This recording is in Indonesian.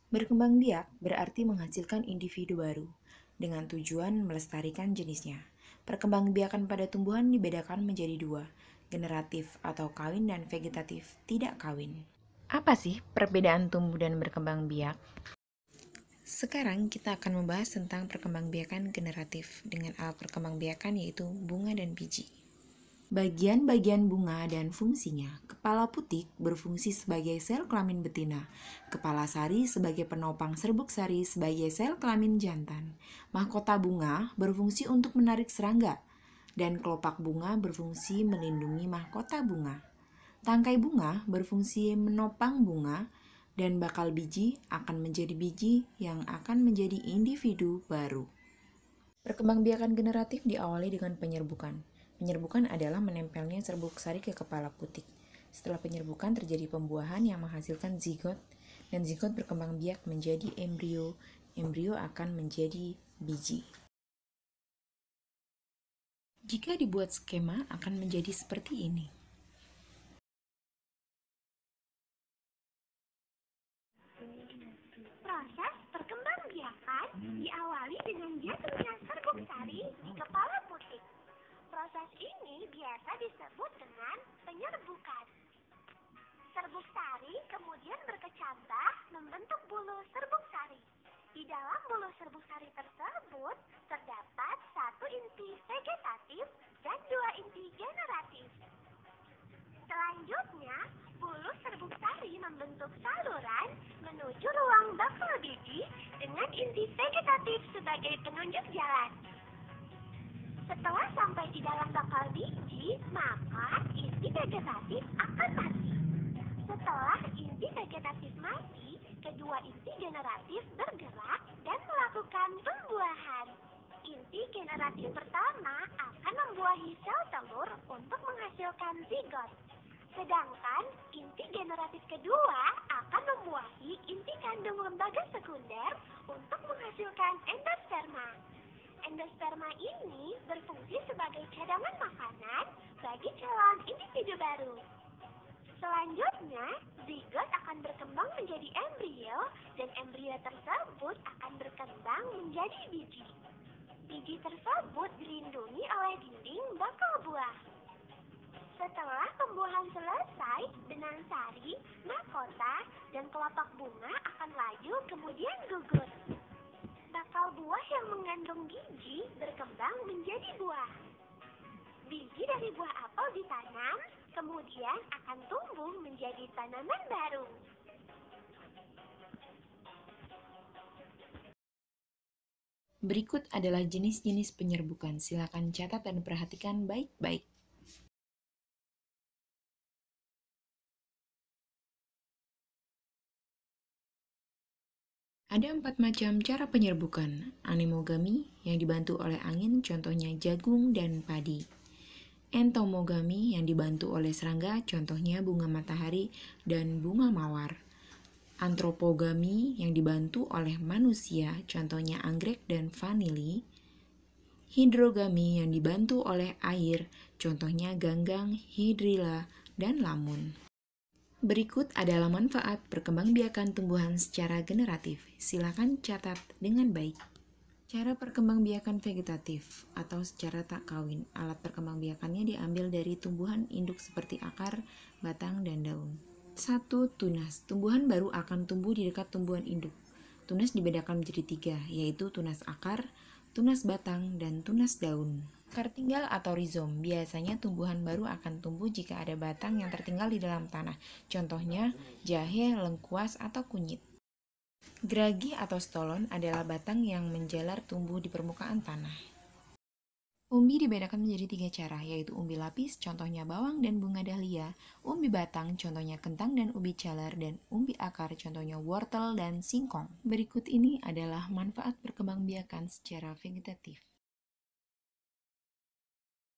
Berkembang biak berarti menghasilkan individu baru, dengan tujuan melestarikan jenisnya. Perkembangbiakan pada tumbuhan dibedakan menjadi dua, generatif atau kawin dan vegetatif tidak kawin. Apa sih perbedaan tumbuh dan berkembang biak? Sekarang kita akan membahas tentang perkembangbiakan generatif dengan alat perkembangbiakan yaitu bunga dan biji. Bagian-bagian bunga dan fungsinya. Kepala putik berfungsi sebagai sel kelamin betina. Kepala sari sebagai penopang serbuk sari sebagai sel kelamin jantan. Mahkota bunga berfungsi untuk menarik serangga. Dan kelopak bunga berfungsi melindungi mahkota bunga. Tangkai bunga berfungsi menopang bunga dan bakal biji akan menjadi biji yang akan menjadi individu baru. Perkembangbiakan generatif diawali dengan penyerbukan. Penyerbukan adalah menempelnya serbuk sari ke kepala putik. Setelah penyerbukan terjadi pembuahan yang menghasilkan zigot, dan zigot berkembang biak menjadi embrio. Embrio akan menjadi biji. Jika dibuat skema akan menjadi seperti ini. Proses perkembangbiakan diawali dengan jatuhnya serbuk sari di kepala putik. Proses ini biasa disebut dengan penyerbukan. Serbuk sari kemudian berkecambah membentuk bulu serbuk sari. Di dalam bulu serbuk sari tersebut terdapat satu inti vegetatif dan dua inti generatif. Selanjutnya, bulu serbuk sari membentuk saluran menuju ruang bakal biji dengan inti vegetatif sebagai penunjuk jalan. Setelah sampai di dalam bakal biji, maka inti vegetatif akan mati. Setelah inti vegetatif mati, kedua inti generatif bergerak dan melakukan pembuahan. Inti generatif pertama akan membuahi sel telur untuk menghasilkan zigot. Sedangkan inti generatif kedua akan membuahi inti kandung lembaga sekunder untuk menghasilkan endosperma. Endosperma ini berfungsi sebagai cadangan makanan bagi calon individu baru. Selanjutnya, zigot akan berkembang menjadi embrio dan embrio tersebut akan berkembang menjadi biji. Biji tersebut dilindungi oleh dinding bakal buah. Setelah pembuahan selesai, benang sari, mahkota, dan kelopak bunga akan layu kemudian gugur. Bakal buah yang mengandung biji berkembang menjadi buah. Biji dari buah apel ditanam, kemudian akan tumbuh menjadi tanaman baru. Berikut adalah jenis-jenis penyerbukan. Silakan catat dan perhatikan baik-baik. Ada 4 macam cara penyerbukan. Anemogami yang dibantu oleh angin, contohnya jagung dan padi. Entomogami yang dibantu oleh serangga, contohnya bunga matahari dan bunga mawar. Antropogami yang dibantu oleh manusia, contohnya anggrek dan vanili. Hidrogami yang dibantu oleh air, contohnya ganggang, hidrilla, dan lamun. Berikut adalah manfaat perkembangbiakan tumbuhan secara generatif. Silakan catat dengan baik. Cara perkembangbiakan vegetatif atau secara tak kawin. Alat perkembangbiakannya diambil dari tumbuhan induk seperti akar, batang, dan daun. 1. Tunas. Tumbuhan baru akan tumbuh di dekat tumbuhan induk. Tunas dibedakan menjadi 3, yaitu tunas akar, tunas batang, dan tunas daun. Akar tinggal atau rizom. Biasanya tumbuhan baru akan tumbuh jika ada batang yang tertinggal di dalam tanah. Contohnya jahe, lengkuas, atau kunyit. Geragi atau stolon adalah batang yang menjalar tumbuh di permukaan tanah. Umbi dibedakan menjadi 3 cara, yaitu umbi lapis, contohnya bawang dan bunga dahlia, umbi batang, contohnya kentang dan ubi calar, dan umbi akar, contohnya wortel dan singkong. Berikut ini adalah manfaat perkembangbiakan secara vegetatif.